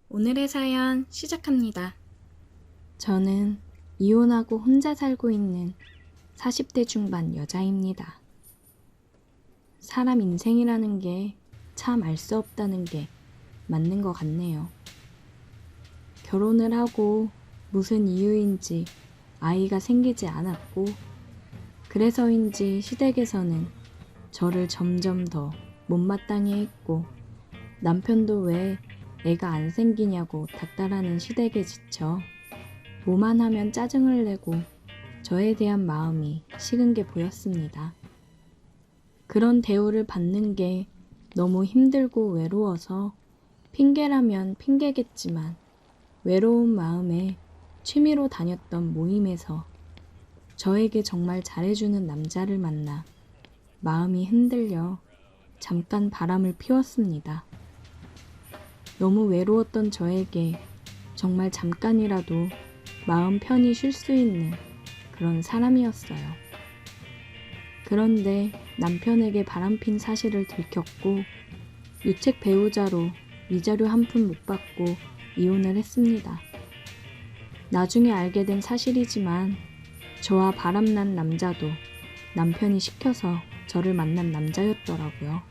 오늘의 사연 시작합니다. 저는 이혼하고 혼자 살고 있는 40대 중반 여자입니다. 사람 인생이라는 게 참 알 수 없다는 게 맞는 것 같네요. 결혼을 하고 무슨 이유인지 아이가 생기지 않았고, 그래서인지 시댁에서는 저를 점점 더 못마땅해 했고, 남편도 왜 애가 안 생기냐고 닥달하는 시댁에 지쳐 뭐만 하면 짜증을 내고 저에 대한 마음이 식은 게 보였습니다. 그런 대우를 받는 게 너무 힘들고 외로워서 핑계라면 핑계겠지만 외로운 마음에 취미로 다녔던 모임에서 저에게 정말 잘해주는 남자를 만나 마음이 흔들려 잠깐 바람을 피웠습니다. 너무 외로웠던 저에게 정말 잠깐이라도 마음 편히 쉴 수 있는 그런 사람이었어요. 그런데 남편에게 바람핀 사실을 들켰고 유책 배우자로 위자료 한 푼 못 받고 이혼을 했습니다. 나중에 알게 된 사실이지만 저와 바람난 남자도 남편이 시켜서 저를 만난 남자였더라고요.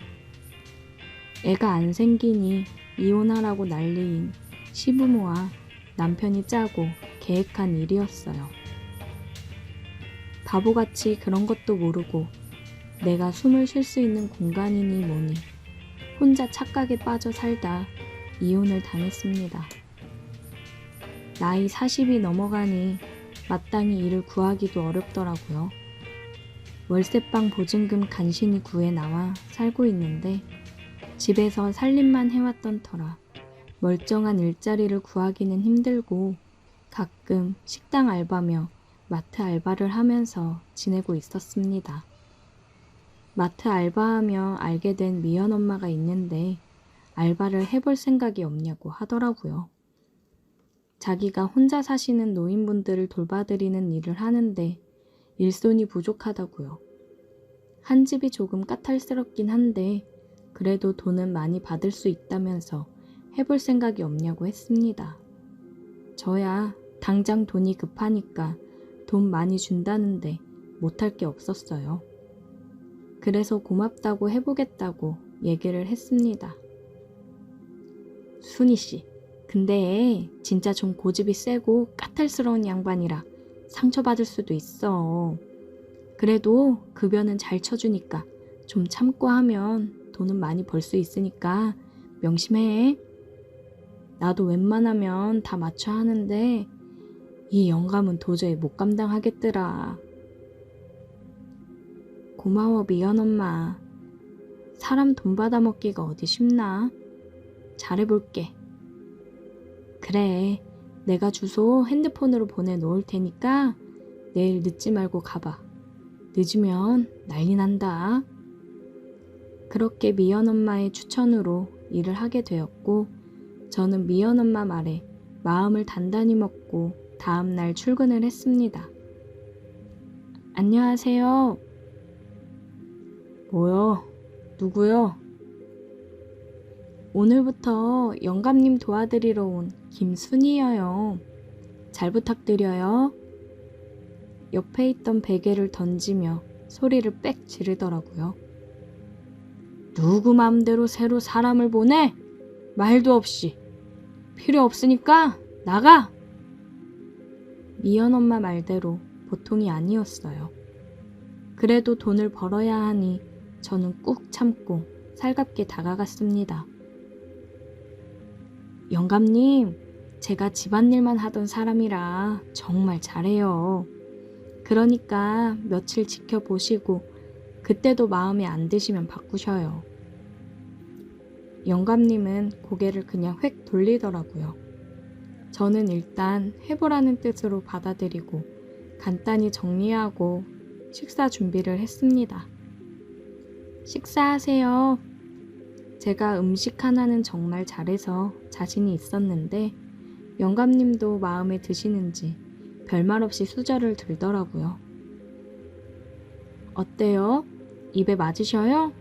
애가 안 생기니 이혼하라고 난리인 시부모와 남편이 짜고 계획한 일이었어요. 바보같이 그런 것도 모르고 내가 숨을 쉴 수 있는 공간이니 뭐니 혼자 착각에 빠져 살다 이혼을 당했습니다. 나이 40이 넘어가니 마땅히 일을 구하기도 어렵더라고요. 월세방 보증금 간신히 구해 나와 살고 있는데 집에서 살림만 해왔던 터라 멀쩡한 일자리를 구하기는 힘들고 가끔 식당 알바며 마트 알바를 하면서 지내고 있었습니다. 마트 알바하며 알게 된 미연엄마가 있는데 알바를 해볼 생각이 없냐고 하더라고요. 자기가 혼자 사시는 노인분들을 돌봐드리는 일을 하는데 일손이 부족하다고요. 한 집이 조금 까탈스럽긴 한데 그래도 돈은 많이 받을 수 있다면서 해볼 생각이 없냐고 했습니다. 저야 당장 돈이 급하니까 돈 많이 준다는데 못할 게 없었어요. 그래서 고맙다고 해보겠다고 얘기를 했습니다. 순이씨, 근데 진짜 좀 고집이 세고 까탈스러운 양반이라 상처받을 수도 있어. 그래도 급여는 잘 쳐주니까 좀 참고 하면 돈은 많이 벌 수 있으니까 명심해. 나도 웬만하면 다 맞춰 하는데 이 영감은 도저히 못 감당하겠더라. 고마워 미연엄마. 사람 돈 받아먹기가 어디 쉽나? 잘해볼게. 그래, 내가 주소 핸드폰으로 보내놓을 테니까 내일 늦지 말고 가봐. 늦으면 난리 난다. 그렇게 미연엄마의 추천으로 일을 하게 되었고 저는 미연엄마 말에 마음을 단단히 먹고 다음날 출근을 했습니다. 안녕하세요. 뭐요? 누구요? 오늘부터 영감님 도와드리러 온 김순이여요. 잘 부탁드려요. 옆에 있던 베개를 던지며 소리를 빽 지르더라고요. 누구 맘대로 새로 사람을 보내? 말도 없이. 필요 없으니까 나가! 미연엄마 말대로 보통이 아니었어요. 그래도 돈을 벌어야 하니 저는 꾹 참고 살갑게 다가갔습니다. 영감님, 제가 집안일만 하던 사람이라 정말 잘해요. 그러니까 며칠 지켜보시고 그때도 마음에 안 드시면 바꾸셔요. 영감님은 고개를 그냥 휙 돌리더라고요. 저는 일단 해보라는 뜻으로 받아들이고 간단히 정리하고 식사 준비를 했습니다. 식사하세요. 제가 음식 하나는 정말 잘해서 자신이 있었는데 영감님도 마음에 드시는지 별말 없이 수저를 들더라고요. 어때요? 입에 맞으셔요?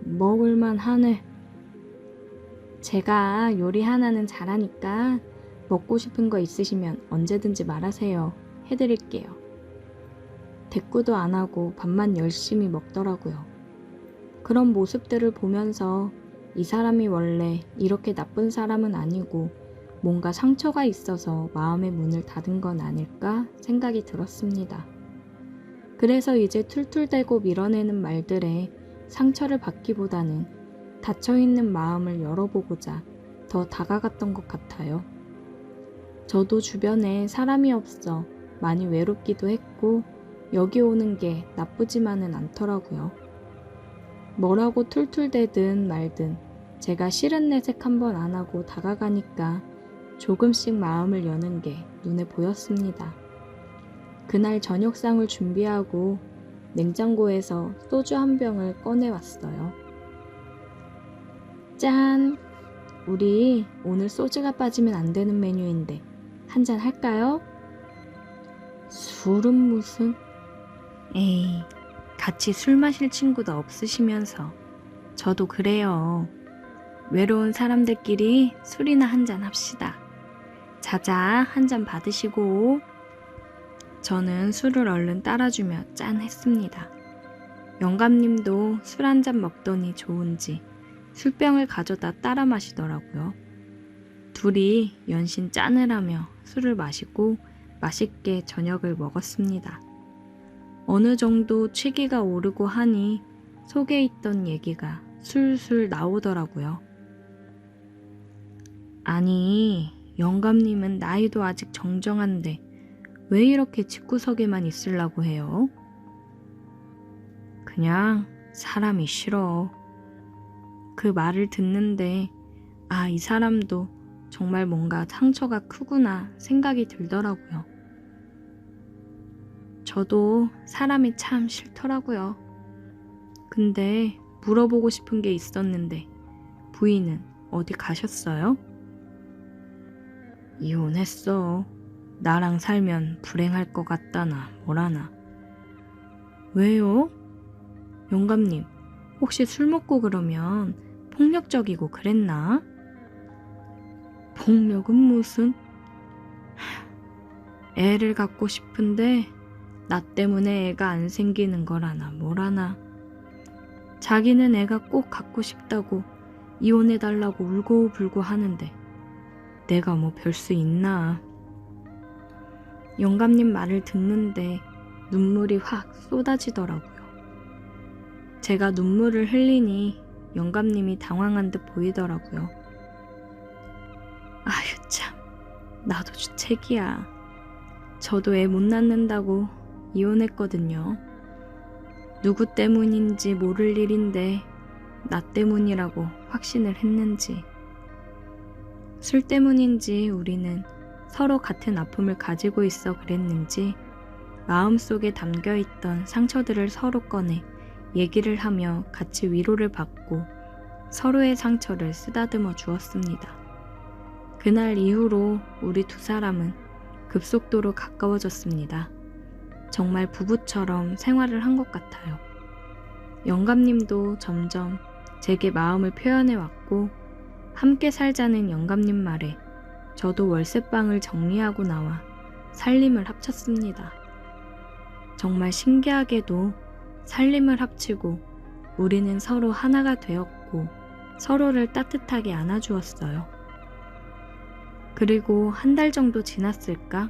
먹을만 하네. 제가 요리 하나는 잘하니까 먹고 싶은 거 있으시면 언제든지 말하세요. 해드릴게요. 대꾸도 안 하고 밥만 열심히 먹더라고요. 그런 모습들을 보면서 이 사람이 원래 이렇게 나쁜 사람은 아니고 뭔가 상처가 있어서 마음의 문을 닫은 건 아닐까 생각이 들었습니다. 그래서 이제 툴툴대고 밀어내는 말들에 상처를 받기보다는 닫혀있는 마음을 열어보고자 더 다가갔던 것 같아요. 저도 주변에 사람이 없어 많이 외롭기도 했고 여기 오는 게 나쁘지만은 않더라고요. 뭐라고 툴툴대든 말든 제가 싫은 내색 한번 안 하고 다가가니까 조금씩 마음을 여는 게 눈에 보였습니다. 그날 저녁상을 준비하고 냉장고에서 소주 한 병을 꺼내왔어요. 짠! 우리 오늘 소주가 빠지면 안 되는 메뉴인데 한잔 할까요? 술은 무슨? 에이, 같이 술 마실 친구도 없으시면서 저도 그래요. 외로운 사람들끼리 술이나 한잔 합시다. 자자 한잔 받으시고. 저는 술을 얼른 따라주며 짠 했습니다. 영감님도 술 한잔 먹더니 좋은지 술병을 가져다 따라 마시더라고요. 둘이 연신 짠을 하며 술을 마시고 맛있게 저녁을 먹었습니다. 어느 정도 취기가 오르고 하니 속에 있던 얘기가 술술 나오더라고요. 아니, 영감님은 나이도 아직 정정한데 왜 이렇게 집구석에만 있으려고 해요? 그냥 사람이 싫어. 그 말을 듣는데 이 사람도 정말 뭔가 상처가 크구나 생각이 들더라고요. 저도 사람이 참 싫더라고요. 근데 물어보고 싶은 게 있었는데 부인은 어디 가셨어요? 이혼했어. 나랑 살면 불행할 것 같다나 뭐라나. 왜요? 영감님, 혹시 술 먹고 그러면 폭력적이고 그랬나? 폭력은 무슨? 애를 갖고 싶은데 나 때문에 애가 안 생기는 거라나 뭐라나. 자기는 애가 꼭 갖고 싶다고 이혼해달라고 울고불고 하는데 내가 뭐 별 수 있나. 영감님 말을 듣는데 눈물이 확 쏟아지더라고요. 제가 눈물을 흘리니 영감님이 당황한 듯 보이더라고요. 아휴 참, 나도 주책이야. 저도 애 못 낳는다고 이혼했거든요. 누구 때문인지 모를 일인데 나 때문이라고 확신을 했는지, 술 때문인지 우리는 서로 같은 아픔을 가지고 있어 그랬는지 마음속에 담겨있던 상처들을 서로 꺼내 얘기를 하며 같이 위로를 받고 서로의 상처를 쓰다듬어 주었습니다. 그날 이후로 우리 두 사람은 급속도로 가까워졌습니다. 정말 부부처럼 생활을 한 것 같아요. 영감님도 점점 제게 마음을 표현해 왔고 함께 살자는 영감님 말에 저도 월세방을 정리하고 나와 살림을 합쳤습니다. 정말 신기하게도 살림을 합치고 우리는 서로 하나가 되었고 서로를 따뜻하게 안아주었어요. 그리고 한 달 정도 지났을까?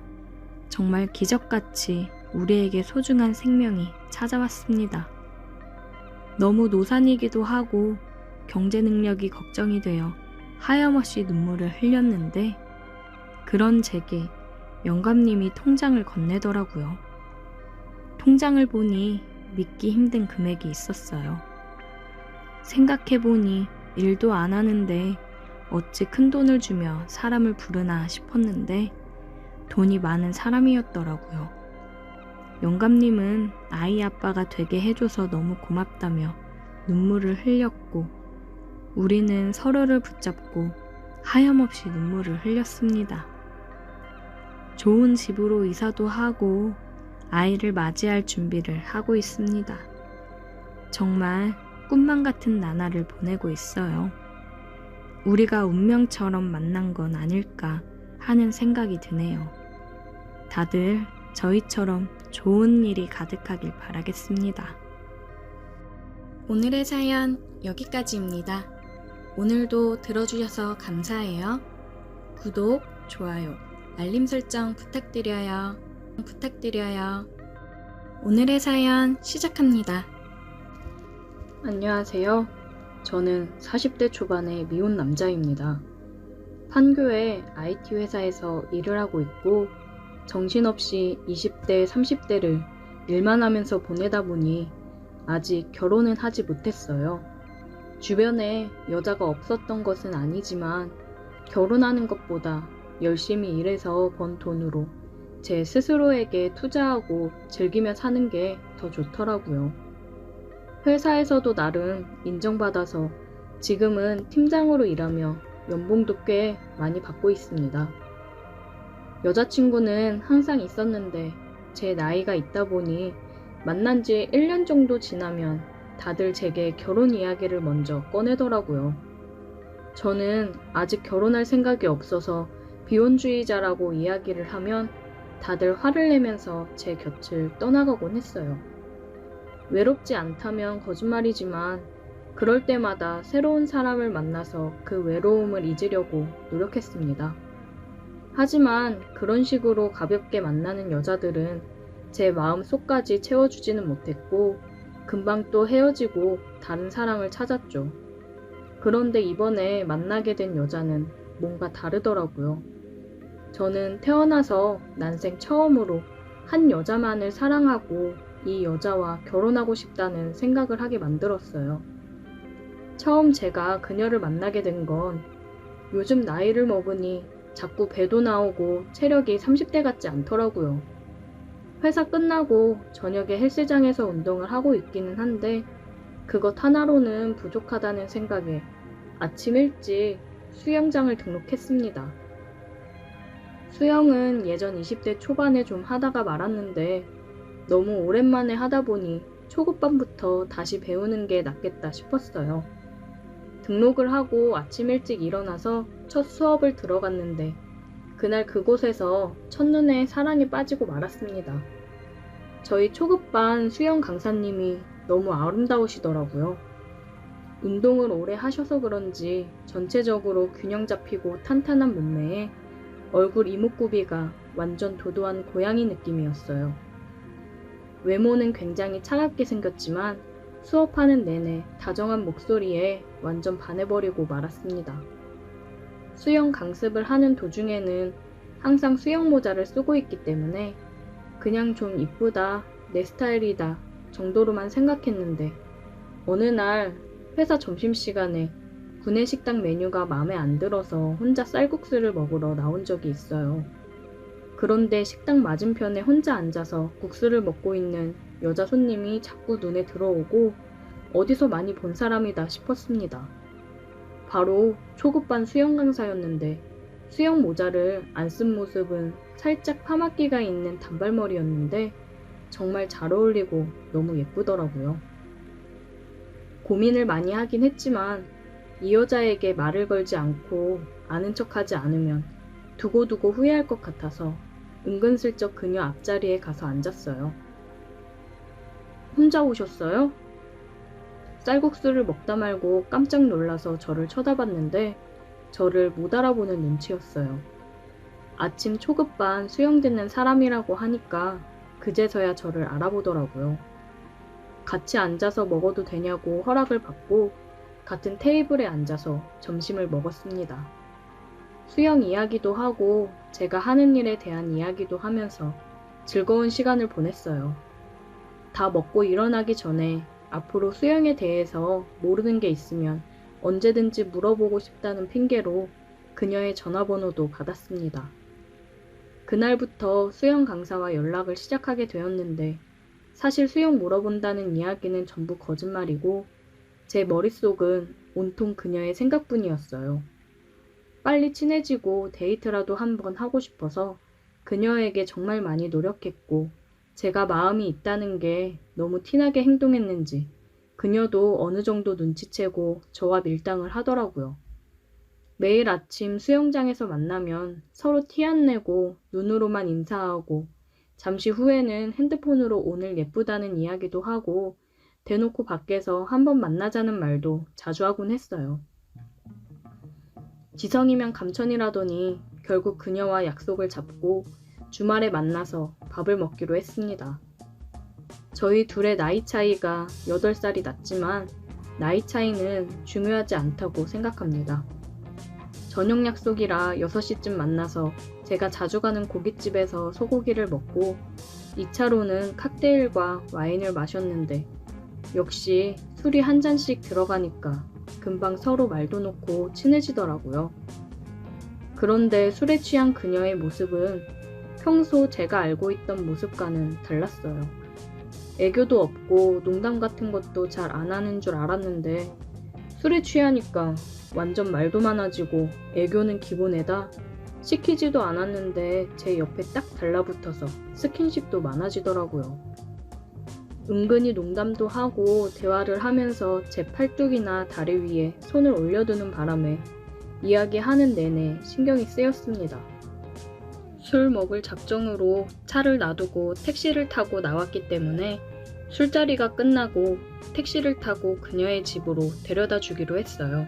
정말 기적같이 우리에게 소중한 생명이 찾아왔습니다. 너무 노산이기도 하고 경제 능력이 걱정이 되어 하염없이 눈물을 흘렸는데 그런 제게 영감님이 통장을 건네더라고요. 통장을 보니 믿기 힘든 금액이 있었어요. 생각해보니 일도 안 하는데 어찌 큰 돈을 주며 사람을 부르나 싶었는데 돈이 많은 사람이었더라고요. 영감님은 아이 아빠가 되게 해줘서 너무 고맙다며 눈물을 흘렸고 우리는 서로를 붙잡고 하염없이 눈물을 흘렸습니다. 좋은 집으로 이사도 하고 아이를 맞이할 준비를 하고 있습니다. 정말 꿈만 같은 나날을 보내고 있어요. 우리가 운명처럼 만난 건 아닐까 하는 생각이 드네요. 다들 저희처럼 좋은 일이 가득하길 바라겠습니다. 오늘의 사연 여기까지입니다. 오늘도 들어주셔서 감사해요. 구독, 좋아요, 알림 설정 부탁드려요. 오늘의 사연 시작합니다. 안녕하세요. 저는 40대 초반의 미혼 남자입니다. 판교의 IT 회사에서 일을 하고 있고 정신없이 20대, 30대를 일만 하면서 보내다 보니 아직 결혼은 하지 못했어요. 주변에 여자가 없었던 것은 아니지만 결혼하는 것보다 열심히 일해서 번 돈으로 제 스스로에게 투자하고 즐기며 사는 게 더 좋더라고요. 회사에서도 나름 인정받아서 지금은 팀장으로 일하며 연봉도 꽤 많이 받고 있습니다. 여자친구는 항상 있었는데 제 나이가 있다 보니 만난 지 1년 정도 지나면 다들 제게 결혼 이야기를 먼저 꺼내더라고요. 저는 아직 결혼할 생각이 없어서 비혼주의자라고 이야기를 하면 다들 화를 내면서 제 곁을 떠나가곤 했어요. 외롭지 않다면 거짓말이지만 그럴 때마다 새로운 사람을 만나서 그 외로움을 잊으려고 노력했습니다. 하지만 그런 식으로 가볍게 만나는 여자들은 제 마음 속까지 채워주지는 못했고 금방 또 헤어지고 다른 사랑을 찾았죠. 그런데 이번에 만나게 된 여자는 뭔가 다르더라고요. 저는 태어나서 난생 처음으로 한 여자만을 사랑하고 이 여자와 결혼하고 싶다는 생각을 하게 만들었어요. 처음 제가 그녀를 만나게 된 건 요즘 나이를 먹으니 자꾸 배도 나오고 체력이 30대 같지 않더라고요. 회사 끝나고 저녁에 헬스장에서 운동을 하고 있기는 한데 그것 하나로는 부족하다는 생각에 아침 일찍 수영장을 등록했습니다. 수영은 예전 20대 초반에 좀 하다가 말았는데 너무 오랜만에 하다 보니 초급반부터 다시 배우는 게 낫겠다 싶었어요. 등록을 하고 아침 일찍 일어나서 첫 수업을 들어갔는데 그날 그곳에서 첫눈에 사랑에 빠지고 말았습니다. 저희 초급반 수영 강사님이 너무 아름다우시더라고요. 운동을 오래 하셔서 그런지 전체적으로 균형 잡히고 탄탄한 몸매에 얼굴 이목구비가 완전 도도한 고양이 느낌이었어요. 외모는 굉장히 차갑게 생겼지만 수업하는 내내 다정한 목소리에 완전 반해버리고 말았습니다. 수영 강습을 하는 도중에는 항상 수영 모자를 쓰고 있기 때문에 그냥 좀 이쁘다, 내 스타일이다 정도로만 생각했는데 어느 날 회사 점심시간에 구내식당 메뉴가 마음에 안 들어서 혼자 쌀국수를 먹으러 나온 적이 있어요. 그런데 식당 맞은편에 혼자 앉아서 국수를 먹고 있는 여자 손님이 자꾸 눈에 들어오고 어디서 많이 본 사람이다 싶었습니다. 바로 초급반 수영 강사였는데 수영 모자를 안 쓴 모습은 살짝 파마기가 있는 단발머리였는데 정말 잘 어울리고 너무 예쁘더라고요. 고민을 많이 하긴 했지만 이 여자에게 말을 걸지 않고 아는 척하지 않으면 두고두고 후회할 것 같아서 은근슬쩍 그녀 앞자리에 가서 앉았어요. 혼자 오셨어요? 쌀국수를 먹다 말고 깜짝 놀라서 저를 쳐다봤는데 저를 못 알아보는 눈치였어요. 아침 초급반 수영 듣는 사람이라고 하니까 그제서야 저를 알아보더라고요. 같이 앉아서 먹어도 되냐고 허락을 받고 같은 테이블에 앉아서 점심을 먹었습니다. 수영 이야기도 하고 제가 하는 일에 대한 이야기도 하면서 즐거운 시간을 보냈어요. 다 먹고 일어나기 전에 앞으로 수영에 대해서 모르는 게 있으면 언제든지 물어보고 싶다는 핑계로 그녀의 전화번호도 받았습니다. 그날부터 수영 강사와 연락을 시작하게 되었는데 사실 수영 물어본다는 이야기는 전부 거짓말이고 제 머릿속은 온통 그녀의 생각뿐이었어요. 빨리 친해지고 데이트라도 한번 하고 싶어서 그녀에게 정말 많이 노력했고 제가 마음이 있다는 게 너무 티나게 행동했는지 그녀도 어느 정도 눈치채고 저와 밀당을 하더라고요. 매일 아침 수영장에서 만나면 서로 티 안 내고 눈으로만 인사하고 잠시 후에는 핸드폰으로 오늘 예쁘다는 이야기도 하고 대놓고 밖에서 한번 만나자는 말도 자주 하곤 했어요. 지성이면 감천이라더니 결국 그녀와 약속을 잡고 주말에 만나서 밥을 먹기로 했습니다. 저희 둘의 나이 차이가 8살이 났지만 나이 차이는 중요하지 않다고 생각합니다. 저녁 약속이라 6시쯤 만나서 제가 자주 가는 고깃집에서 소고기를 먹고 2차로는 칵테일과 와인을 마셨는데 역시 술이 한 잔씩 들어가니까 금방 서로 말도 놓고 친해지더라고요. 그런데 술에 취한 그녀의 모습은 평소 제가 알고 있던 모습과는 달랐어요. 애교도 없고 농담 같은 것도 잘 안 하는 줄 알았는데 술에 취하니까 완전 말도 많아지고 애교는 기본에다 시키지도 않았는데 제 옆에 딱 달라붙어서 스킨십도 많아지더라고요. 은근히 농담도 하고 대화를 하면서 제 팔뚝이나 다리 위에 손을 올려두는 바람에 이야기하는 내내 신경이 쓰였습니다. 술 먹을 작정으로 차를 놔두고 택시를 타고 나왔기 때문에 술자리가 끝나고 택시를 타고 그녀의 집으로 데려다 주기로 했어요.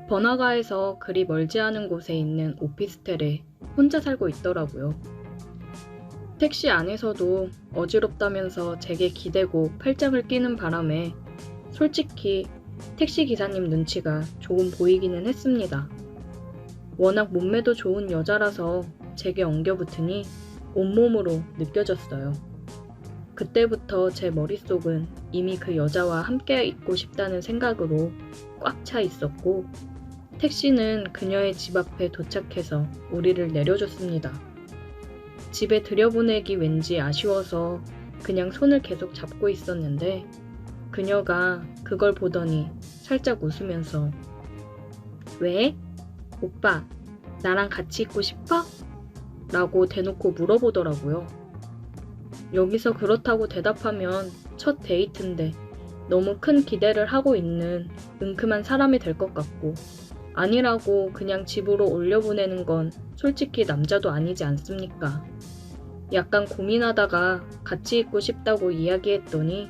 번화가에서 그리 멀지 않은 곳에 있는 오피스텔에 혼자 살고 있더라고요. 택시 안에서도 어지럽다면서 제게 기대고 팔짱을 끼는 바람에 솔직히 택시 기사님 눈치가 조금 보이기는 했습니다. 워낙 몸매도 좋은 여자라서 제게 엉겨붙으니 온몸으로 느껴졌어요. 그때부터 제 머릿속은 이미 그 여자와 함께 있고 싶다는 생각으로 꽉 차 있었고 택시는 그녀의 집 앞에 도착해서 우리를 내려줬습니다. 집에 들여보내기 왠지 아쉬워서 그냥 손을 계속 잡고 있었는데 그녀가 그걸 보더니 살짝 웃으면서 왜? 오빠, 나랑 같이 있고 싶어? 라고 대놓고 물어보더라고요. 여기서 그렇다고 대답하면 첫 데이트인데 너무 큰 기대를 하고 있는 은큼한 사람이 될 것 같고 아니라고 그냥 집으로 올려보내는 건 솔직히 남자도 아니지 않습니까? 약간 고민하다가 같이 있고 싶다고 이야기했더니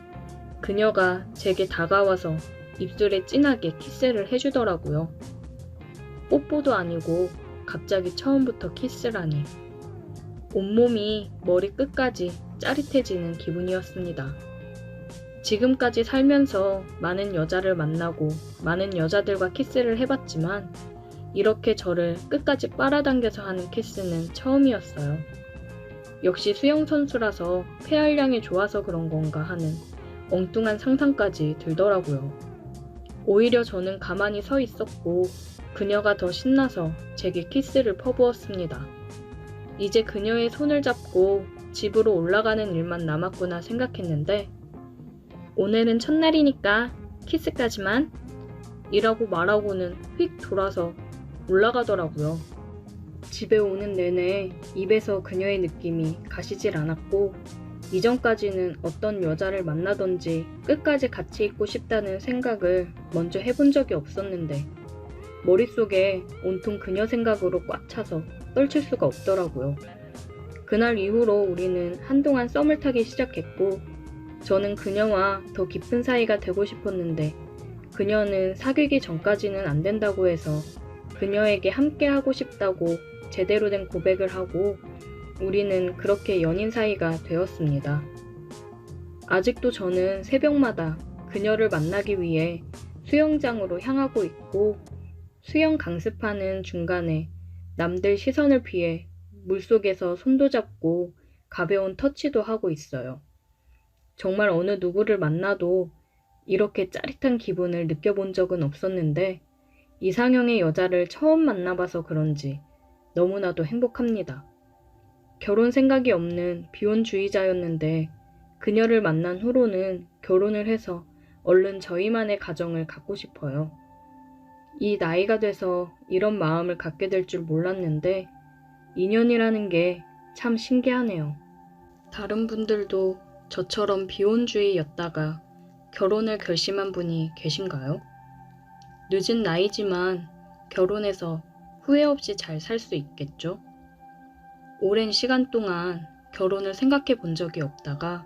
그녀가 제게 다가와서 입술에 진하게 키스를 해주더라고요. 뽀뽀도 아니고 갑자기 처음부터 키스라니. 온몸이 머리 끝까지 짜릿해지는 기분이었습니다. 지금까지 살면서 많은 여자를 만나고 많은 여자들과 키스를 해봤지만 이렇게 저를 끝까지 빨아당겨서 하는 키스는 처음이었어요. 역시 수영선수라서 폐활량이 좋아서 그런 건가 하는 엉뚱한 상상까지 들더라고요. 오히려 저는 가만히 서 있었고 그녀가 더 신나서 제게 키스를 퍼부었습니다. 이제 그녀의 손을 잡고 집으로 올라가는 일만 남았구나 생각했는데 오늘은 첫날이니까 키스까지만 이라고 말하고는 휙 돌아서 올라가더라고요. 집에 오는 내내 입에서 그녀의 느낌이 가시질 않았고 이전까지는 어떤 여자를 만나던지 끝까지 같이 있고 싶다는 생각을 먼저 해본 적이 없었는데 머릿속에 온통 그녀 생각으로 꽉 차서 떨칠 수가 없더라고요. 그날 이후로 우리는 한동안 썸을 타기 시작했고 저는 그녀와 더 깊은 사이가 되고 싶었는데 그녀는 사귀기 전까지는 안 된다고 해서 그녀에게 함께 하고 싶다고 제대로 된 고백을 하고 우리는 그렇게 연인 사이가 되었습니다. 아직도 저는 새벽마다 그녀를 만나기 위해 수영장으로 향하고 있고 수영 강습하는 중간에 남들 시선을 피해 물속에서 손도 잡고 가벼운 터치도 하고 있어요. 정말 어느 누구를 만나도 이렇게 짜릿한 기분을 느껴본 적은 없었는데 이상형의 여자를 처음 만나봐서 그런지 너무나도 행복합니다. 결혼 생각이 없는 비혼주의자였는데 그녀를 만난 후로는 결혼을 해서 얼른 저희만의 가정을 갖고 싶어요. 이 나이가 돼서 이런 마음을 갖게 될 줄 몰랐는데 인연이라는 게 참 신기하네요. 다른 분들도 저처럼 비혼주의였다가 결혼을 결심한 분이 계신가요? 늦은 나이지만 결혼해서 후회 없이 잘 살 수 있겠죠? 오랜 시간 동안 결혼을 생각해 본 적이 없다가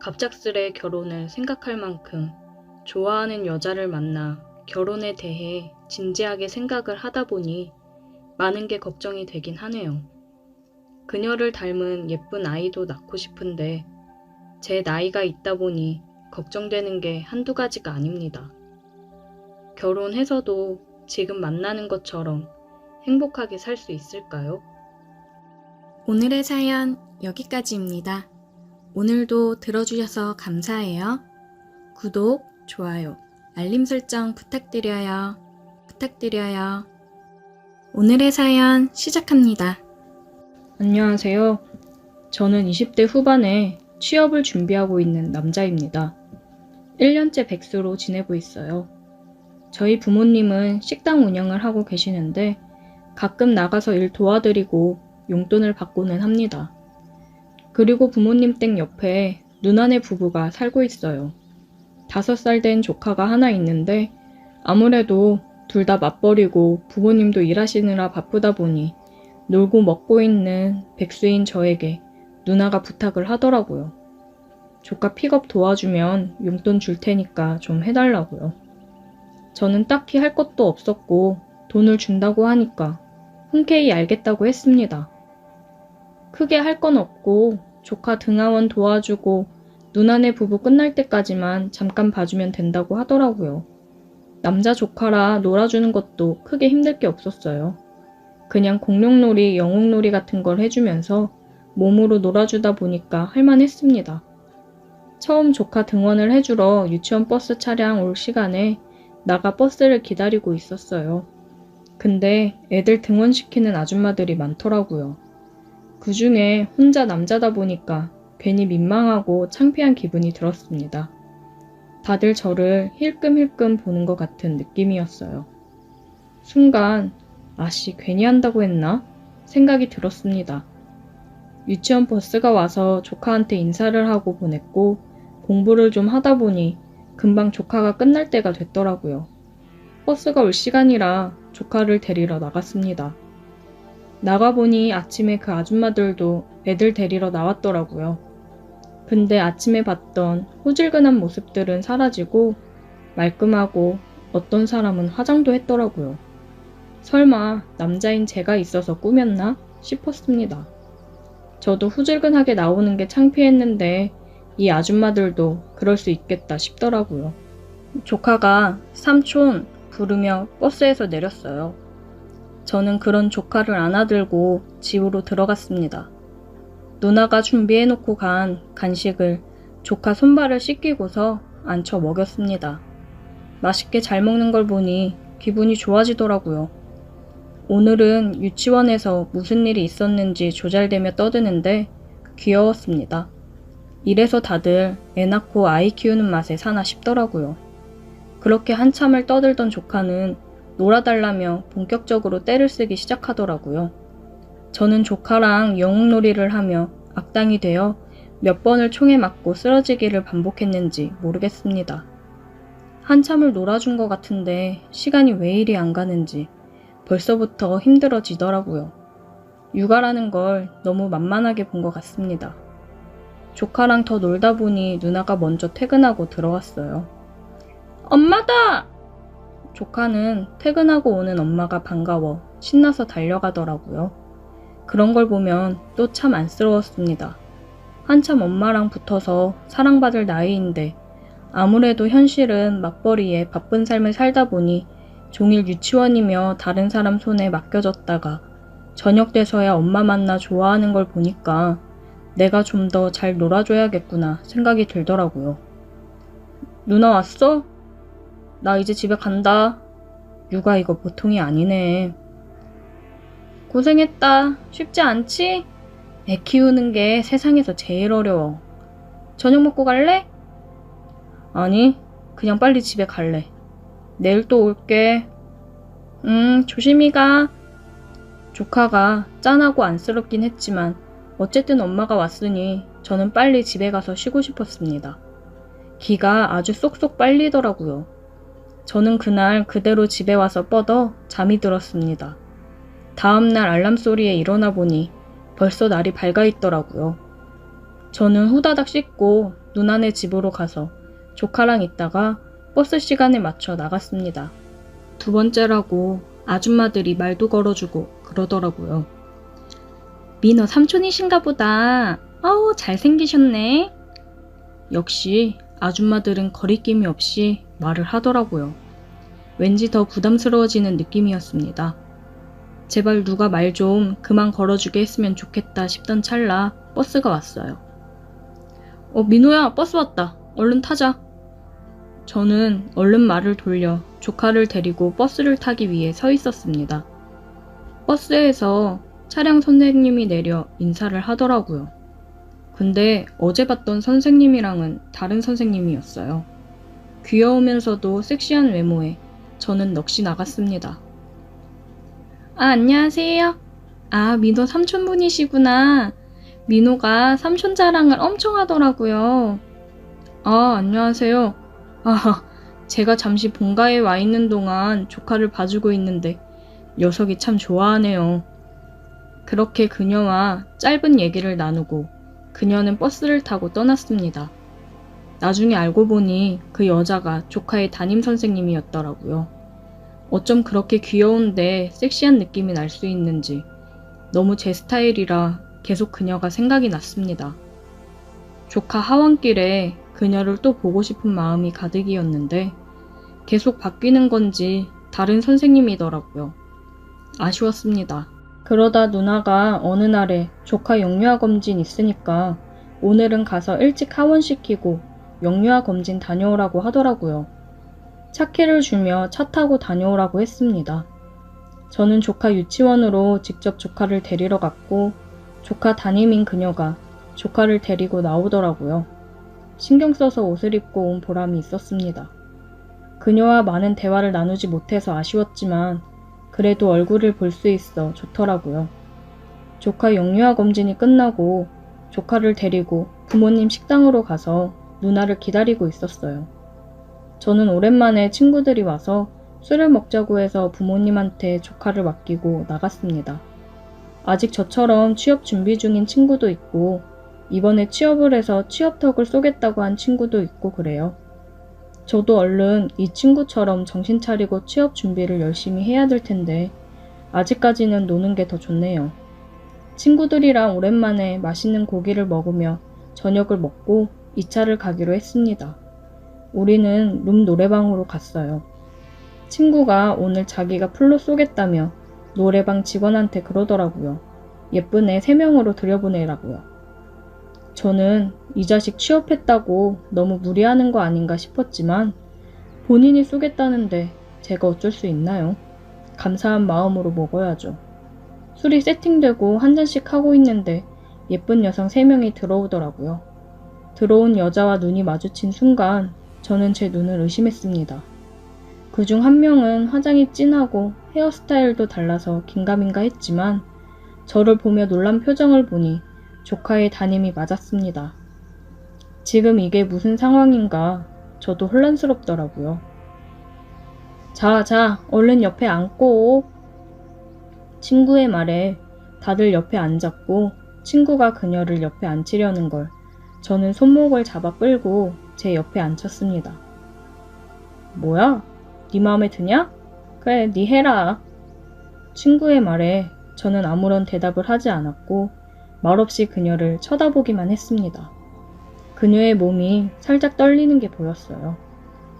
갑작스레 결혼을 생각할 만큼 좋아하는 여자를 만나 결혼에 대해 진지하게 생각을 하다 보니 많은 게 걱정이 되긴 하네요. 그녀를 닮은 예쁜 아이도 낳고 싶은데 제 나이가 있다 보니 걱정되는 게 한두 가지가 아닙니다. 결혼해서도 지금 만나는 것처럼 행복하게 살 수 있을까요? 오늘의 사연 여기까지입니다. 오늘도 들어주셔서 감사해요. 구독, 좋아요, 알림 설정 부탁드려요. 오늘의 사연 시작합니다. 안녕하세요. 저는 20대 후반에 취업을 준비하고 있는 남자입니다. 1년째 백수로 지내고 있어요. 저희 부모님은 식당 운영을 하고 계시는데 가끔 나가서 일 도와드리고 용돈을 받고는 합니다. 그리고 부모님 댁 옆에 누나네 부부가 살고 있어요. 5살 된 조카가 하나 있는데 아무래도 둘 다 맞벌이고 부모님도 일하시느라 바쁘다 보니 놀고 먹고 있는 백수인 저에게 누나가 부탁을 하더라고요. 조카 픽업 도와주면 용돈 줄 테니까 좀 해달라고요. 저는 딱히 할 것도 없었고 돈을 준다고 하니까 흔쾌히 알겠다고 했습니다. 크게 할 건 없고 조카 등하원 도와주고 누나네 부부 끝날 때까지만 잠깐 봐주면 된다고 하더라고요. 남자 조카라 놀아주는 것도 크게 힘들 게 없었어요. 그냥 공룡놀이, 영웅놀이 같은 걸 해주면서 몸으로 놀아주다 보니까 할만했습니다. 처음 조카 등원을 해주러 유치원 버스 차량 올 시간에 나가 버스를 기다리고 있었어요. 근데 애들 등원시키는 아줌마들이 많더라고요. 그 중에 혼자 남자다 보니까 괜히 민망하고 창피한 기분이 들었습니다. 다들 저를 힐끔힐끔 보는 것 같은 느낌이었어요. 순간 아씨 괜히 한다고 했나? 생각이 들었습니다. 유치원 버스가 와서 조카한테 인사를 하고 보냈고 공부를 좀 하다 보니 금방 조카가 끝날 때가 됐더라고요. 버스가 올 시간이라 조카를 데리러 나갔습니다. 나가보니 아침에 그 아줌마들도 애들 데리러 나왔더라고요. 근데 아침에 봤던 호질근한 모습들은 사라지고 말끔하고 어떤 사람은 화장도 했더라고요. 설마 남자인 제가 있어서 꾸몄나 싶었습니다. 저도 후질근하게 나오는 게 창피했는데 이 아줌마들도 그럴 수 있겠다 싶더라고요. 조카가 삼촌 부르며 버스에서 내렸어요. 저는 그런 조카를 안아들고 집으로 들어갔습니다. 누나가 준비해놓고 간 간식을 조카 손발을 씻기고서 앉혀 먹였습니다. 맛있게 잘 먹는 걸 보니 기분이 좋아지더라고요. 오늘은 유치원에서 무슨 일이 있었는지 조잘대며 떠드는데 귀여웠습니다. 이래서 다들 애 낳고 아이 키우는 맛에 사나 싶더라고요. 그렇게 한참을 떠들던 조카는 놀아달라며 본격적으로 떼를 쓰기 시작하더라고요. 저는 조카랑 영웅놀이를 하며 악당이 되어 몇 번을 총에 맞고 쓰러지기를 반복했는지 모르겠습니다. 한참을 놀아준 것 같은데 시간이 왜 이리 안 가는지 벌써부터 힘들어지더라고요. 육아라는 걸 너무 만만하게 본 것 같습니다. 조카랑 더 놀다 보니 누나가 먼저 퇴근하고 들어왔어요. 엄마다! 조카는 퇴근하고 오는 엄마가 반가워 신나서 달려가더라고요. 그런 걸 보면 또 참 안쓰러웠습니다. 한참 엄마랑 붙어서 사랑받을 나이인데 아무래도 현실은 맞벌이에 바쁜 삶을 살다 보니 종일 유치원이며 다른 사람 손에 맡겨졌다가 저녁 돼서야 엄마 만나 좋아하는 걸 보니까 내가 좀 더 잘 놀아줘야겠구나 생각이 들더라고요. 누나 왔어? 나 이제 집에 간다. 육아 이거 보통이 아니네. 고생했다. 쉽지 않지? 애 키우는 게 세상에서 제일 어려워. 저녁 먹고 갈래? 아니, 그냥 빨리 집에 갈래. 내일 또 올게. 조심히 가. 조카가 짠하고 안쓰럽긴 했지만 어쨌든 엄마가 왔으니 저는 빨리 집에 가서 쉬고 싶었습니다. 기가 아주 쏙쏙 빨리더라고요. 저는 그날 그대로 집에 와서 뻗어 잠이 들었습니다. 다음날 알람 소리에 일어나 보니 벌써 날이 밝아 있더라고요. 저는 후다닥 씻고 누나네 집으로 가서 조카랑 있다가 버스 시간에 맞춰 나갔습니다. 두 번째라고 아줌마들이 말도 걸어주고 그러더라고요. 민호 삼촌이신가 보다. 어우, 잘생기셨네. 역시 아줌마들은 거리낌이 없이 말을 하더라고요. 왠지 더 부담스러워지는 느낌이었습니다. 제발 누가 말 좀 그만 걸어주게 했으면 좋겠다 싶던 찰나 버스가 왔어요. 민호야, 버스 왔다. 얼른 타자. 저는 얼른 말을 돌려 조카를 데리고 버스를 타기 위해 서 있었습니다. 버스에서 차량 선생님이 내려 인사를 하더라고요. 근데 어제 봤던 선생님이랑은 다른 선생님이었어요. 귀여우면서도 섹시한 외모에 저는 넋이 나갔습니다. 안녕하세요. 민호 삼촌분이시구나. 민호가 삼촌 자랑을 엄청 하더라고요. 안녕하세요. 제가 잠시 본가에 와 있는 동안 조카를 봐주고 있는데 녀석이 참 좋아하네요. 그렇게 그녀와 짧은 얘기를 나누고 그녀는 버스를 타고 떠났습니다. 나중에 알고 보니 그 여자가 조카의 담임 선생님이었더라고요. 어쩜 그렇게 귀여운데 섹시한 느낌이 날 수 있는지 너무 제 스타일이라 계속 그녀가 생각이 났습니다. 조카 하원길에 그녀를 또 보고 싶은 마음이 가득이었는데 계속 바뀌는 건지 다른 선생님이더라고요. 아쉬웠습니다. 그러다 누나가 어느 날에 조카 영유아 검진 있으니까 오늘은 가서 일찍 하원시키고 영유아 검진 다녀오라고 하더라고요. 차키를 주며 차 타고 다녀오라고 했습니다. 저는 조카 유치원으로 직접 조카를 데리러 갔고 조카 담임인 그녀가 조카를 데리고 나오더라고요. 신경 써서 옷을 입고 온 보람이 있었습니다. 그녀와 많은 대화를 나누지 못해서 아쉬웠지만 그래도 얼굴을 볼 수 있어 좋더라고요. 조카 영유아 검진이 끝나고 조카를 데리고 부모님 식당으로 가서 누나를 기다리고 있었어요. 저는 오랜만에 친구들이 와서 술을 먹자고 해서 부모님한테 조카를 맡기고 나갔습니다. 아직 저처럼 취업 준비 중인 친구도 있고 이번에 취업을 해서 취업턱을 쏘겠다고 한 친구도 있고 그래요. 저도 얼른 이 친구처럼 정신 차리고 취업 준비를 열심히 해야 될 텐데 아직까지는 노는 게 더 좋네요. 친구들이랑 오랜만에 맛있는 고기를 먹으며 저녁을 먹고 2차를 가기로 했습니다. 우리는 룸 노래방으로 갔어요. 친구가 오늘 자기가 풀로 쏘겠다며 노래방 직원한테 그러더라고요. 예쁜 애 3명으로 들여보내라고요. 저는 이 자식 취업했다고 너무 무리하는 거 아닌가 싶었지만 본인이 쏘겠다는데 제가 어쩔 수 있나요? 감사한 마음으로 먹어야죠. 술이 세팅되고 한 잔씩 하고 있는데 예쁜 여성 3명이 들어오더라고요. 들어온 여자와 눈이 마주친 순간 저는 제 눈을 의심했습니다. 그중 한 명은 화장이 진하고 헤어스타일도 달라서 긴가민가 했지만 저를 보며 놀란 표정을 보니 조카의 담임이 맞았습니다. 지금 이게 무슨 상황인가 저도 혼란스럽더라고요. 자, 얼른 옆에 앉고. 친구의 말에 다들 옆에 앉았고 친구가 그녀를 옆에 앉히려는 걸 저는 손목을 잡아 끌고 제 옆에 앉혔습니다. 뭐야? 네 마음에 드냐? 그래, 네 해라. 친구의 말에 저는 아무런 대답을 하지 않았고 말없이 그녀를 쳐다보기만 했습니다. 그녀의 몸이 살짝 떨리는 게 보였어요.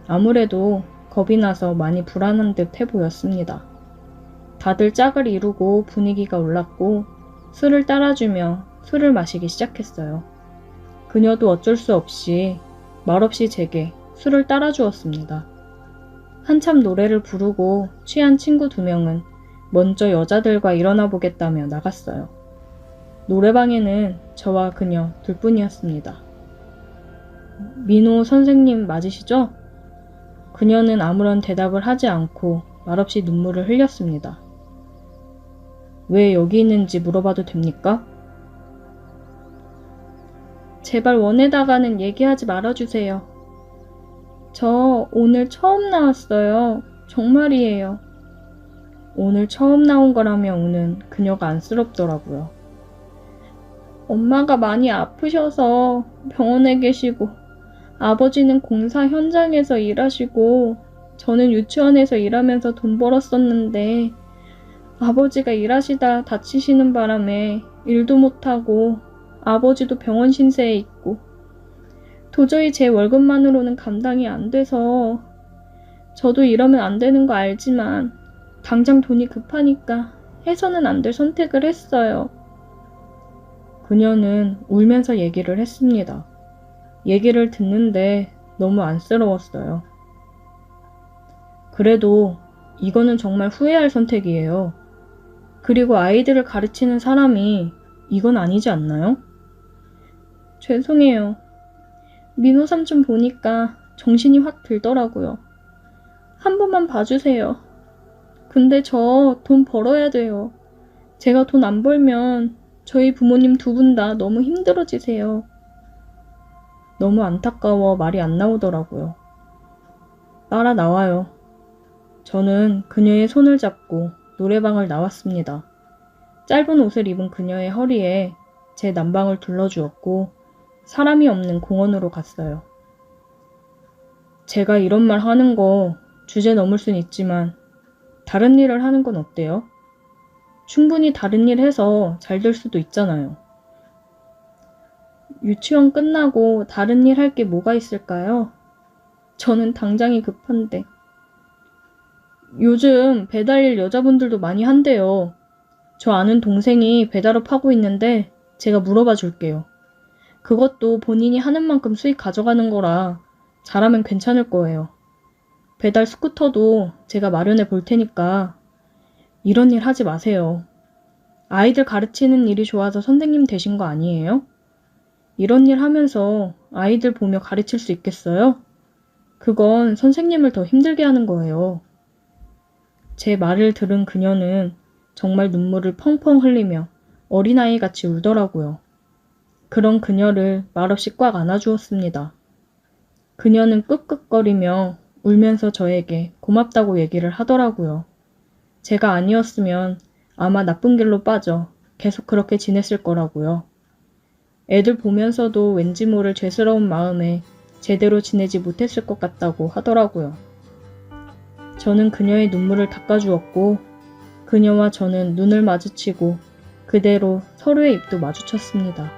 아무래도 겁이 나서 많이 불안한 듯 해 보였습니다. 다들 짝을 이루고 분위기가 올랐고 술을 따라주며 술을 마시기 시작했어요. 그녀도 어쩔 수 없이 말없이 제게 술을 따라주었습니다. 한참 노래를 부르고 취한 친구 2명은 먼저 여자들과 일어나 보겠다며 나갔어요. 노래방에는 저와 그녀 둘뿐이었습니다. 민호 선생님 맞으시죠? 그녀는 아무런 대답을 하지 않고 말없이 눈물을 흘렸습니다. 왜 여기 있는지 물어봐도 됩니까? 제발 원에다가는 얘기하지 말아주세요. 저 오늘 처음 나왔어요. 정말이에요. 오늘 처음 나온 거라며 우는 그녀가 안쓰럽더라고요. 엄마가 많이 아프셔서 병원에 계시고, 아버지는 공사 현장에서 일하시고, 저는 유치원에서 일하면서 돈 벌었었는데, 아버지가 일하시다 다치시는 바람에 일도 못하고, 아버지도 병원 신세에 있고, 도저히 제 월급만으로는 감당이 안 돼서, 저도 이러면 안 되는 거 알지만, 당장 돈이 급하니까 해서는 안 될 선택을 했어요. 그녀는 울면서 얘기를 했습니다. 얘기를 듣는데 너무 안쓰러웠어요. 그래도 이거는 정말 후회할 선택이에요. 그리고 아이들을 가르치는 사람이 이건 아니지 않나요? 죄송해요. 민호 삼촌 보니까 정신이 확 들더라고요. 한 번만 봐주세요. 근데 저 돈 벌어야 돼요. 제가 돈 안 벌면 저희 부모님 두 분 다 너무 힘들어지세요. 너무 안타까워 말이 안 나오더라고요. 따라 나와요. 저는 그녀의 손을 잡고 노래방을 나왔습니다. 짧은 옷을 입은 그녀의 허리에 제 남방을 둘러주었고 사람이 없는 공원으로 갔어요. 제가 이런 말 하는 거 주제 넘을 순 있지만 다른 일을 하는 건 어때요? 충분히 다른 일 해서 잘 될 수도 있잖아요. 유치원 끝나고 다른 일 할 게 뭐가 있을까요? 저는 당장이 급한데. 요즘 배달일 여자분들도 많이 한대요. 저 아는 동생이 배달업 하고 있는데 제가 물어봐 줄게요. 그것도 본인이 하는 만큼 수익 가져가는 거라 잘하면 괜찮을 거예요. 배달 스쿠터도 제가 마련해 볼 테니까 이런 일 하지 마세요. 아이들 가르치는 일이 좋아서 선생님 되신 거 아니에요? 이런 일 하면서 아이들 보며 가르칠 수 있겠어요? 그건 선생님을 더 힘들게 하는 거예요. 제 말을 들은 그녀는 정말 눈물을 펑펑 흘리며 어린아이같이 울더라고요. 그런 그녀를 말없이 꽉 안아주었습니다. 그녀는 끄끄거리며 울면서 저에게 고맙다고 얘기를 하더라고요. 제가 아니었으면 아마 나쁜 길로 빠져 계속 그렇게 지냈을 거라고요. 애들 보면서도 왠지 모를 죄스러운 마음에 제대로 지내지 못했을 것 같다고 하더라고요. 저는 그녀의 눈물을 닦아주었고 그녀와 저는 눈을 마주치고 그대로 서로의 입도 마주쳤습니다.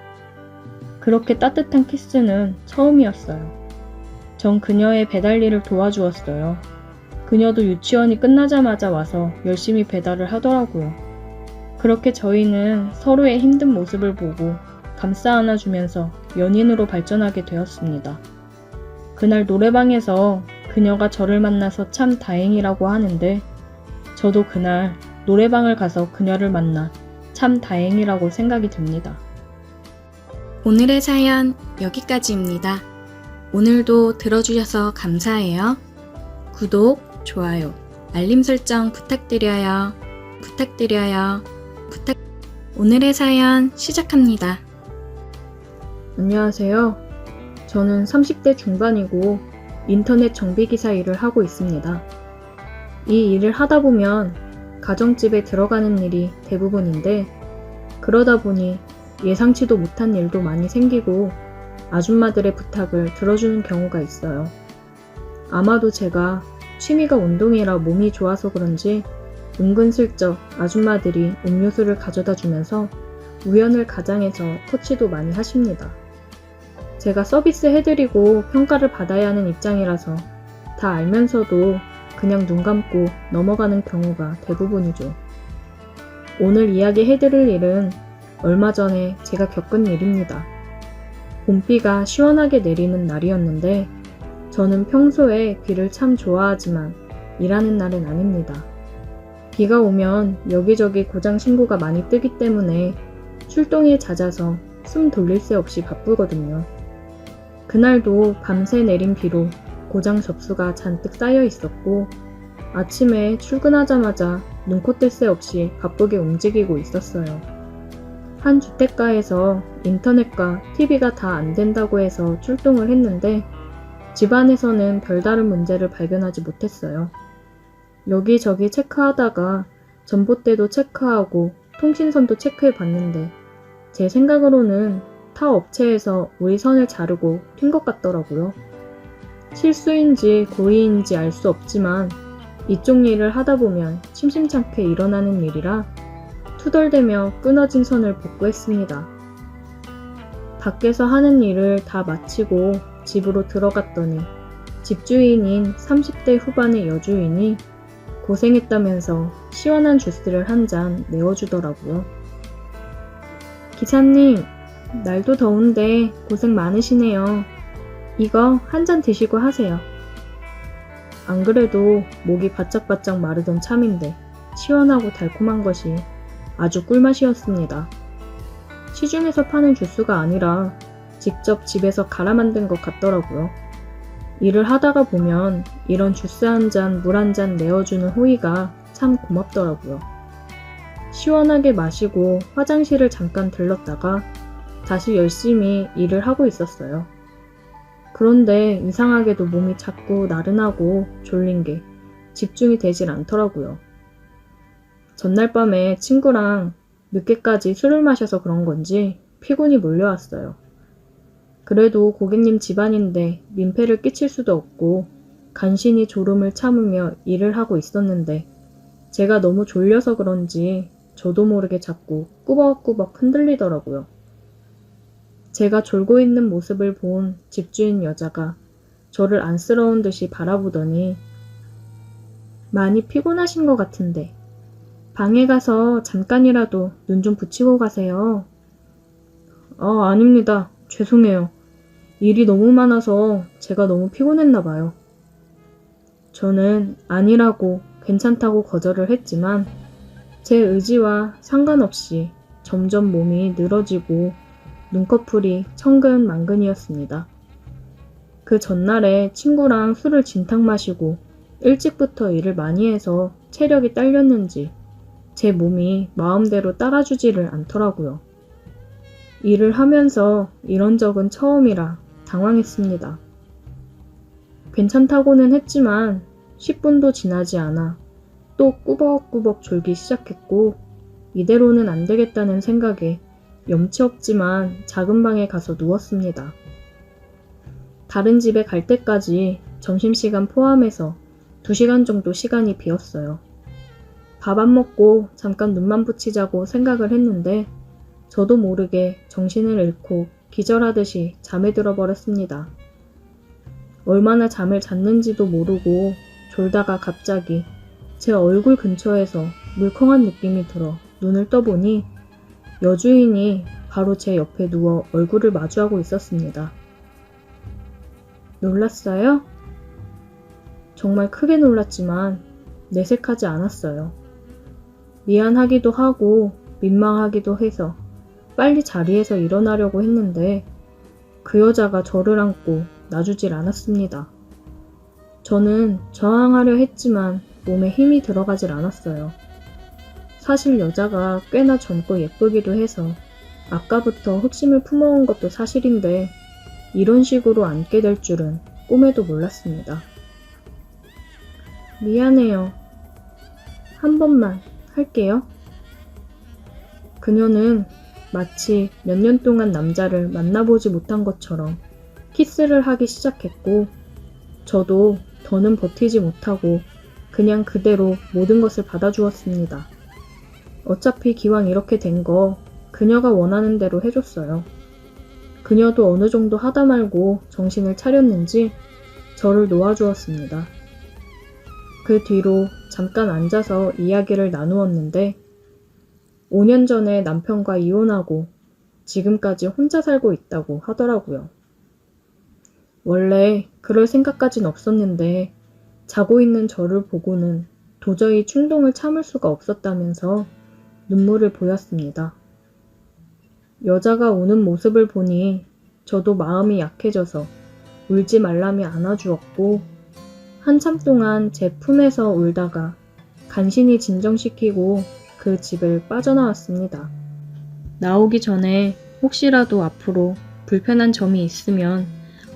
그렇게 따뜻한 키스는 처음이었어요. 전 그녀의 배달 일을 도와주었어요. 그녀도 유치원이 끝나자마자 와서 열심히 배달을 하더라고요. 그렇게 저희는 서로의 힘든 모습을 보고 감싸 안아주면서 연인으로 발전하게 되었습니다. 그날 노래방에서 그녀가 저를 만나서 참 다행이라고 하는데 저도 그날 노래방을 가서 그녀를 만나 참 다행이라고 생각이 듭니다. 오늘의 사연 여기까지입니다. 오늘도 들어주셔서 감사해요. 구독, 좋아요, 알림 설정 부탁드려요. 오늘의 사연 시작합니다. 안녕하세요. 저는 30대 중반이고 인터넷 정비기사 일을 하고 있습니다. 이 일을 하다 보면 가정집에 들어가는 일이 대부분인데 그러다 보니 예상치도 못한 일도 많이 생기고 아줌마들의 부탁을 들어주는 경우가 있어요. 아마도 제가 취미가 운동이라 몸이 좋아서 그런지 은근슬쩍 아줌마들이 음료수를 가져다 주면서 우연을 가장해서 터치도 많이 하십니다. 제가 서비스 해드리고 평가를 받아야 하는 입장이라서 다 알면서도 그냥 눈 감고 넘어가는 경우가 대부분이죠. 오늘 이야기해드릴 일은 얼마 전에 제가 겪은 일입니다. 봄비가 시원하게 내리는 날이었는데 저는 평소에 비를 참 좋아하지만 일하는 날은 아닙니다. 비가 오면 여기저기 고장 신고가 많이 뜨기 때문에 출동이 잦아서 숨 돌릴 새 없이 바쁘거든요. 그날도 밤새 내린 비로 고장 접수가 잔뜩 쌓여 있었고 아침에 출근하자마자 눈코 뜰 새 없이 바쁘게 움직이고 있었어요. 한 주택가에서 인터넷과 TV가 다 안 된다고 해서 출동을 했는데 집안에서는 별다른 문제를 발견하지 못했어요. 여기저기 체크하다가 전봇대도 체크하고 통신선도 체크해 봤는데 제 생각으로는 타 업체에서 우리 선을 자르고 튄 것 같더라고요. 실수인지 고의인지 알 수 없지만 이쪽 일을 하다 보면 심심찮게 일어나는 일이라 투덜대며 끊어진 선을 복구했습니다. 밖에서 하는 일을 다 마치고 집으로 들어갔더니 집주인인 30대 후반의 여주인이 고생했다면서 시원한 주스를 한 잔 내어주더라고요. 기사님, 날도 더운데 고생 많으시네요. 이거 한 잔 드시고 하세요. 안 그래도 목이 바짝바짝 마르던 참인데 시원하고 달콤한 것이 아주 꿀맛이었습니다. 시중에서 파는 주스가 아니라 직접 집에서 갈아 만든 것 같더라고요. 일을 하다가 보면 이런 주스 한 잔, 물 한 잔 내어주는 호의가 참 고맙더라고요. 시원하게 마시고 화장실을 잠깐 들렀다가 다시 열심히 일을 하고 있었어요. 그런데 이상하게도 몸이 자꾸 나른하고 졸린 게 집중이 되질 않더라고요. 전날 밤에 친구랑 늦게까지 술을 마셔서 그런 건지 피곤이 몰려왔어요. 그래도 고객님 집안인데 민폐를 끼칠 수도 없고 간신히 졸음을 참으며 일을 하고 있었는데 제가 너무 졸려서 그런지 저도 모르게 자꾸 꾸벅꾸벅 흔들리더라고요. 제가 졸고 있는 모습을 본 집주인 여자가 저를 안쓰러운 듯이 바라보더니 많이 피곤하신 것 같은데 방에 가서 잠깐이라도 눈 좀 붙이고 가세요. 아닙니다. 죄송해요. 일이 너무 많아서 제가 너무 피곤했나 봐요. 저는 아니라고 괜찮다고 거절을 했지만 제 의지와 상관없이 점점 몸이 늘어지고 눈꺼풀이 천근만근이었습니다. 그 전날에 친구랑 술을 진탕 마시고 일찍부터 일을 많이 해서 체력이 딸렸는지 제 몸이 마음대로 따라주지를 않더라고요. 일을 하면서 이런 적은 처음이라 당황했습니다. 괜찮다고는 했지만 10분도 지나지 않아 또 꾸벅꾸벅 졸기 시작했고 이대로는 안 되겠다는 생각에 염치 없지만 작은 방에 가서 누웠습니다. 다른 집에 갈 때까지 점심시간 포함해서 2시간 정도 시간이 비었어요. 밥 안 먹고 잠깐 눈만 붙이자고 생각을 했는데 저도 모르게 정신을 잃고 기절하듯이 잠에 들어버렸습니다. 얼마나 잠을 잤는지도 모르고 졸다가 갑자기 제 얼굴 근처에서 물컹한 느낌이 들어 눈을 떠보니 여주인이 바로 제 옆에 누워 얼굴을 마주하고 있었습니다. 놀랐어요? 정말 크게 놀랐지만 내색하지 않았어요. 미안하기도 하고 민망하기도 해서 빨리 자리에서 일어나려고 했는데 그 여자가 저를 안고 놔주질 않았습니다. 저는 저항하려 했지만 몸에 힘이 들어가질 않았어요. 사실 여자가 꽤나 젊고 예쁘기도 해서 아까부터 흑심을 품어온 것도 사실인데 이런 식으로 안게 될 줄은 꿈에도 몰랐습니다. 미안해요. 한 번만 할게요. 그녀는 마치 몇 년 동안 남자를 만나보지 못한 것처럼 키스를 하기 시작했고 저도 더는 버티지 못하고 그냥 그대로 모든 것을 받아주었습니다. 어차피 기왕 이렇게 된 거 그녀가 원하는 대로 해줬어요. 그녀도 어느 정도 하다 말고 정신을 차렸는지 저를 놓아주었습니다. 그 뒤로 잠깐 앉아서 이야기를 나누었는데 5년 전에 남편과 이혼하고 지금까지 혼자 살고 있다고 하더라고요. 원래 그럴 생각까진 없었는데 자고 있는 저를 보고는 도저히 충동을 참을 수가 없었다면서 눈물을 보였습니다. 여자가 우는 모습을 보니 저도 마음이 약해져서 울지 말라며 안아주었고 한참 동안 제 품에서 울다가 간신히 진정시키고 그 집을 빠져나왔습니다. 나오기 전에 혹시라도 앞으로 불편한 점이 있으면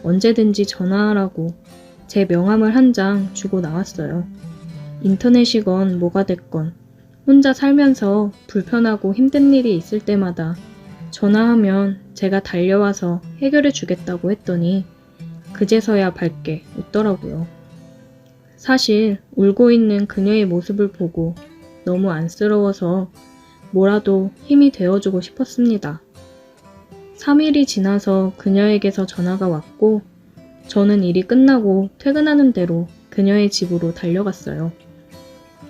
언제든지 전화하라고 제 명함을 한 장 주고 나왔어요. 인터넷이건 뭐가 됐건 혼자 살면서 불편하고 힘든 일이 있을 때마다 전화하면 제가 달려와서 해결해 주겠다고 했더니 그제서야 밝게 웃더라고요. 사실 울고 있는 그녀의 모습을 보고 너무 안쓰러워서 뭐라도 힘이 되어주고 싶었습니다. 3일이 지나서 그녀에게서 전화가 왔고 저는 일이 끝나고 퇴근하는 대로 그녀의 집으로 달려갔어요.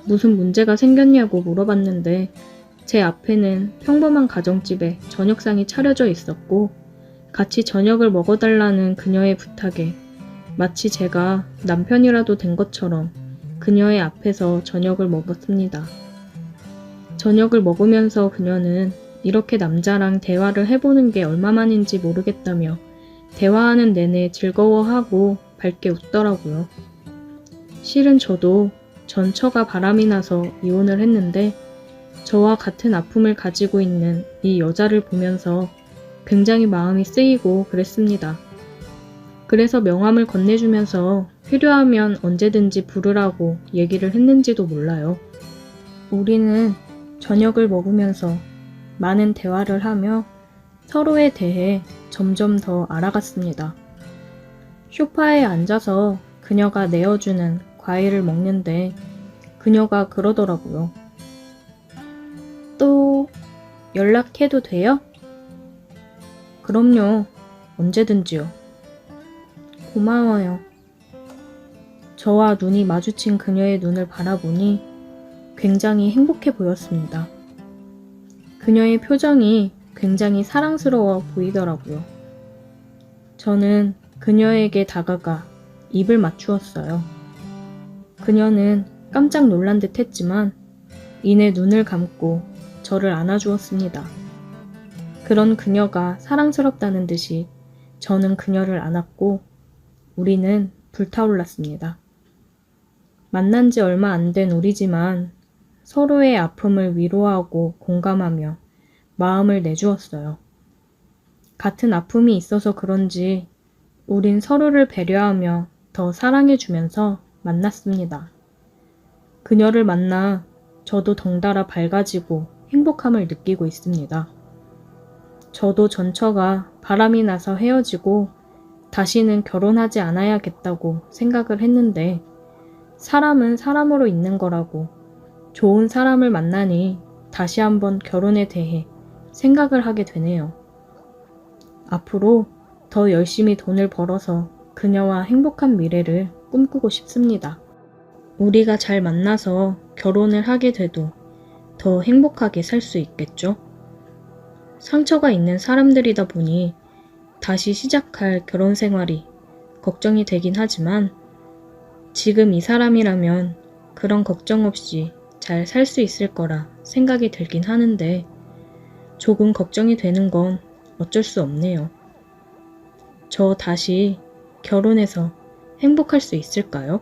무슨 문제가 생겼냐고 물어봤는데 제 앞에는 평범한 가정집에 저녁상이 차려져 있었고 같이 저녁을 먹어달라는 그녀의 부탁에 마치 제가 남편이라도 된 것처럼 그녀의 앞에서 저녁을 먹었습니다. 저녁을 먹으면서 그녀는 이렇게 남자랑 대화를 해보는 게 얼마만인지 모르겠다며 대화하는 내내 즐거워하고 밝게 웃더라고요. 실은 저도 전 처가 바람이 나서 이혼을 했는데 저와 같은 아픔을 가지고 있는 이 여자를 보면서 굉장히 마음이 쓰이고 그랬습니다. 그래서 명함을 건네주면서 필요하면 언제든지 부르라고 얘기를 했는지도 몰라요. 우리는 저녁을 먹으면서 많은 대화를 하며 서로에 대해 점점 더 알아갔습니다. 소파에 앉아서 그녀가 내어주는 과일을 먹는데 그녀가 그러더라고요. 또 연락해도 돼요? 그럼요. 언제든지요. 고마워요. 저와 눈이 마주친 그녀의 눈을 바라보니 굉장히 행복해 보였습니다. 그녀의 표정이 굉장히 사랑스러워 보이더라고요. 저는 그녀에게 다가가 입을 맞추었어요. 그녀는 깜짝 놀란 듯 했지만 이내 눈을 감고 저를 안아주었습니다. 그런 그녀가 사랑스럽다는 듯이 저는 그녀를 안았고 우리는 불타올랐습니다. 만난 지 얼마 안 된 우리지만 서로의 아픔을 위로하고 공감하며 마음을 내주었어요. 같은 아픔이 있어서 그런지 우린 서로를 배려하며 더 사랑해주면서 만났습니다. 그녀를 만나 저도 덩달아 밝아지고 행복함을 느끼고 있습니다. 저도 전처가 바람이 나서 헤어지고 다시는 결혼하지 않아야겠다고 생각을 했는데 사람은 사람으로 있는 거라고 좋은 사람을 만나니 다시 한번 결혼에 대해 생각을 하게 되네요. 앞으로 더 열심히 돈을 벌어서 그녀와 행복한 미래를 꿈꾸고 싶습니다. 우리가 잘 만나서 결혼을 하게 돼도 더 행복하게 살 수 있겠죠? 상처가 있는 사람들이다 보니 다시 시작할 결혼 생활이 걱정이 되긴 하지만 지금 이 사람이라면 그런 걱정 없이 잘 살 수 있을 거라 생각이 들긴 하는데 조금 걱정이 되는 건 어쩔 수 없네요. 저 다시 결혼해서 행복할 수 있을까요?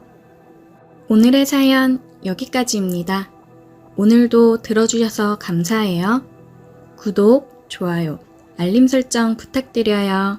오늘의 사연 여기까지입니다. 오늘도 들어주셔서 감사해요. 구독, 좋아요, 알림 설정 부탁드려요.